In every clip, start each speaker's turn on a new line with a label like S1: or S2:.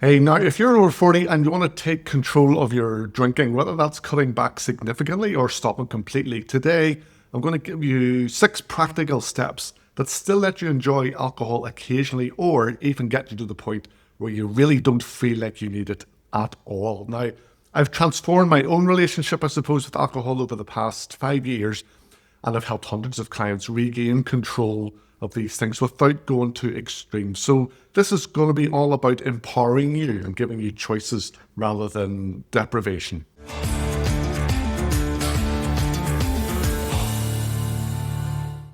S1: Hey, now, if you're over 40 and you want to take control of your drinking, whether that's cutting back significantly or stopping completely, today I'm going to give you 6 practical steps that still let you enjoy alcohol occasionally or even get you to the point where you really don't feel like you need it at all. Now, I've transformed my own relationship, I suppose, with alcohol over the past 5 years, and I've helped hundreds of clients regain control of these things without going to extremes. So this is going to be all about empowering you and giving you choices rather than deprivation.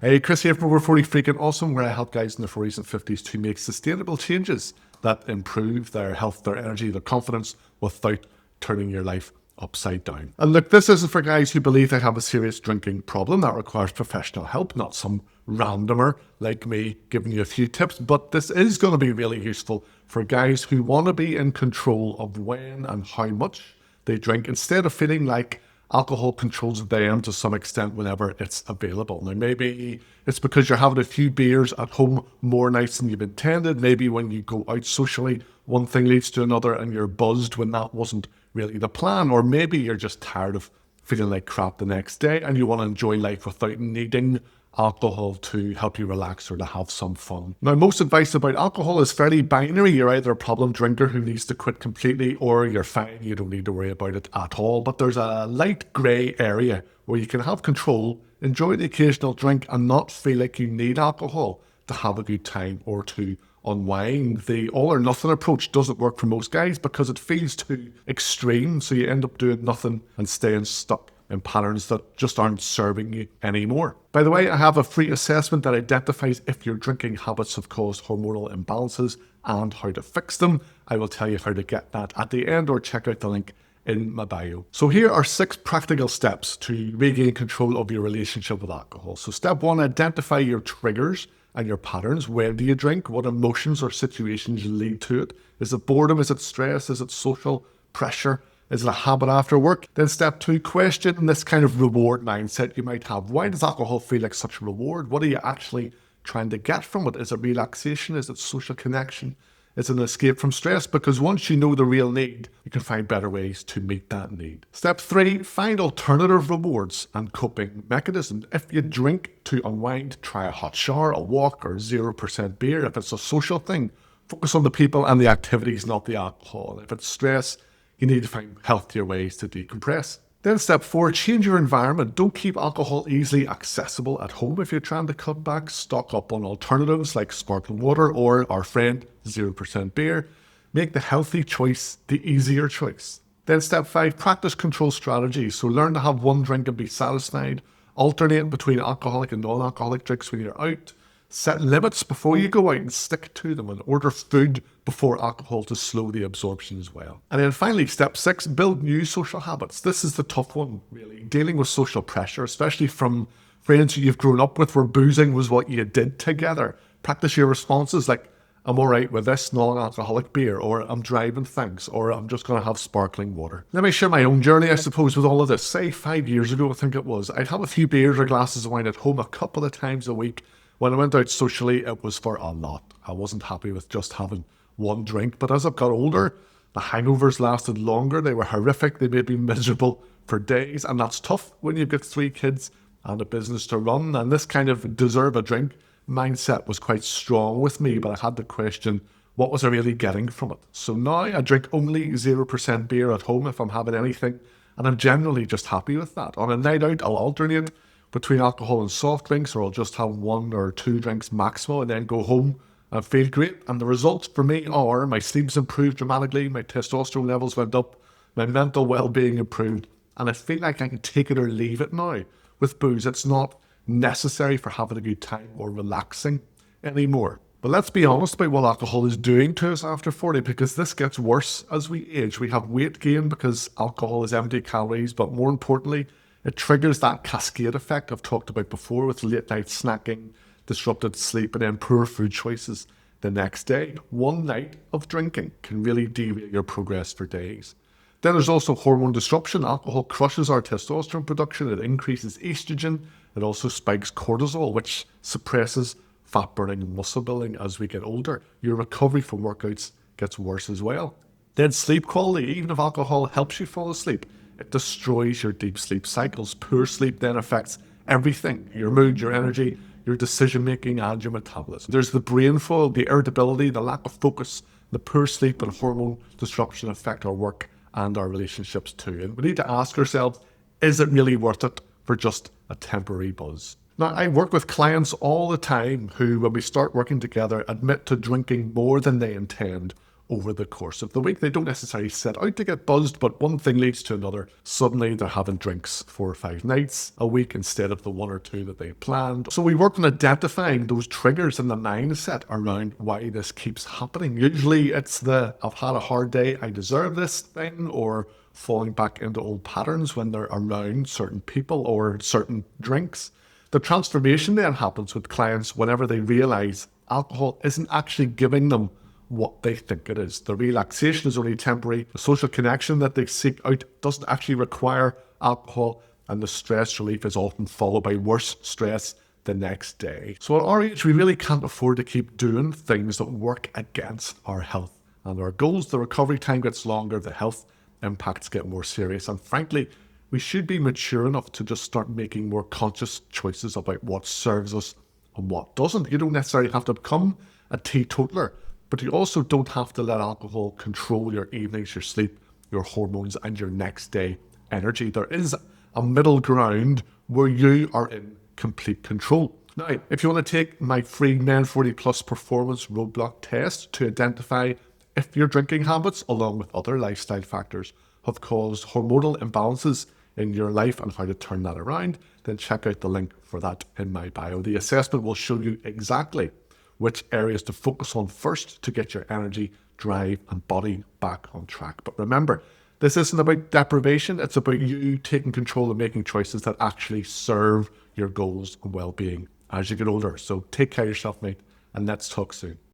S1: Hey, Chris here from Over 40 Freaking Awesome, where I help guys in their 40s and 50s to make sustainable changes that improve their health, their energy, their confidence without turning your life upside down. And look, this isn't for guys who believe they have a serious drinking problem that requires professional help, not some randomer like me giving you a few tips, but this is going to be really useful for guys who want to be in control of when and how much they drink instead of feeling like alcohol controls them to some extent whenever it's available. Now, maybe it's because you're having a few beers at home more nights than you've intended. Maybe when you go out socially, one thing leads to another and you're buzzed when that wasn't really the plan. Or maybe you're just tired of feeling like crap the next day and you want to enjoy life without needing alcohol to help you relax or to have some fun. Now, most advice about alcohol is fairly binary. You're either a problem drinker who needs to quit completely, or you're fine, you don't need to worry about it at all. But there's a light grey area where you can have control, enjoy the occasional drink, and not feel like you need alcohol to have a good time or to unwind. The all or nothing approach doesn't work for most guys because it feels too extreme, so you end up doing nothing and staying stuck in patterns that just aren't serving you anymore. By the way, I have a free assessment that identifies if your drinking habits have caused hormonal imbalances and how to fix them. I will tell you how to get that at the end, or check out the link in my bio. So here are 6 practical steps to regain control of your relationship with alcohol. So step 1, identify your triggers and your patterns. Where do you drink? What emotions or situations lead to it? Is it boredom? Is it stress? Is it social pressure? Is it a habit after work? Then step 2, question this kind of reward mindset you might have. Why does alcohol feel like such a reward? What are you actually trying to get from it? Is it relaxation? Is it social connection? Is it an escape from stress? Because once you know the real need, you can find better ways to meet that need. Step 3, find alternative rewards and coping mechanisms. If you drink to unwind, try a hot shower, a walk, or 0% beer. If it's a social thing, focus on the people and the activities, not the alcohol. If it's stress, you need to find healthier ways to decompress. Then step 4, change your environment. Don't keep alcohol easily accessible at home. If you're trying to cut back, stock up on alternatives like sparkling water or our friend 0% beer. Make the healthy choice the easier choice. Then step 5, practice control strategies. So learn to have one drink and be satisfied. Alternate between alcoholic and non-alcoholic drinks when you're out. Set limits before you go out and stick to them, and order food before alcohol to slow the absorption as well. And then finally, step 6, build new social habits. This is the tough one, really. Dealing with social pressure, especially from friends who you've grown up with where boozing was what you did together. Practice your responses like, I'm all right with this non-alcoholic beer, or I'm driving thanks, or I'm just going to have sparkling water. Let me share my own journey, I suppose, with all of this. Say 5 years ago, I think it was, I'd have a few beers or glasses of wine at home a couple of times a week. When I went out socially, it was for a lot. I wasn't happy with just having one drink. But as I've got older, the hangovers lasted longer. They were horrific. They made me miserable for days. And that's tough when you've got 3 kids and a business to run. And this kind of deserve a drink mindset was quite strong with me. But I had to question, what was I really getting from it? So now I drink only 0% beer at home if I'm having anything. And I'm generally just happy with that. On a night out, I'll alternate between alcohol and soft drinks, or I'll just have 1 or 2 drinks maximum and then go home and feel great. And the results for me are my sleep's improved dramatically, my testosterone levels went up, my mental well-being improved, and I feel like I can take it or leave it now with booze. It's not necessary for having a good time or relaxing anymore. But let's be honest about what alcohol is doing to us after 40, because this gets worse as we age. We have weight gain because alcohol is empty calories, but more importantly, it triggers that cascade effect I've talked about before with late night snacking, disrupted sleep, and then poor food choices the next day. One night of drinking can really derail your progress for days. Then there's also hormone disruption. Alcohol crushes our testosterone production. It increases estrogen. It also spikes cortisol, which suppresses fat burning and muscle building as we get older. Your recovery from workouts gets worse as well. Then sleep quality, even if alcohol helps you fall asleep, it destroys your deep sleep cycles. Poor sleep then affects everything: your mood, your energy, your decision making, and your metabolism. There's the brain fog, the irritability, the lack of focus. The poor sleep and hormone disruption affect our work and our relationships too. And we need to ask ourselves, is it really worth it for just a temporary buzz? Now, I work with clients all the time who, when we start working together, admit to drinking more than they intend over the course of the week. They don't necessarily set out to get buzzed, but one thing leads to another. Suddenly they're having drinks 4 or 5 nights a week instead of the 1 or 2 that they planned. So we work on identifying those triggers in the mindset around why this keeps happening. Usually it's the "I've had a hard day, I deserve this" thing, or falling back into old patterns when they're around certain people or certain drinks. The transformation then happens with clients whenever they realize alcohol isn't actually giving them what they think it is. The relaxation is only temporary. The social connection that they seek out doesn't actually require alcohol, and the stress relief is often followed by worse stress the next day. So at our age, we really can't afford to keep doing things that work against our health and our goals. The recovery time gets longer, the health impacts get more serious, and frankly, we should be mature enough to just start making more conscious choices about what serves us and what doesn't. You don't necessarily have to become a teetotaler, but you also don't have to let alcohol control your evenings, your sleep, your hormones, and your next day energy. There is a middle ground where you are in complete control. Now, if you want to take my free Men 40 Plus performance roadblock test to identify if your drinking habits, along with other lifestyle factors, have caused hormonal imbalances in your life and how to turn that around, then check out the link for that in my bio. The assessment will show you exactly which areas to focus on first to get your energy, drive, and body back on track. But remember, this isn't about deprivation. It's about you taking control and making choices that actually serve your goals and well-being as you get older. So take care of yourself, mate, and let's talk soon.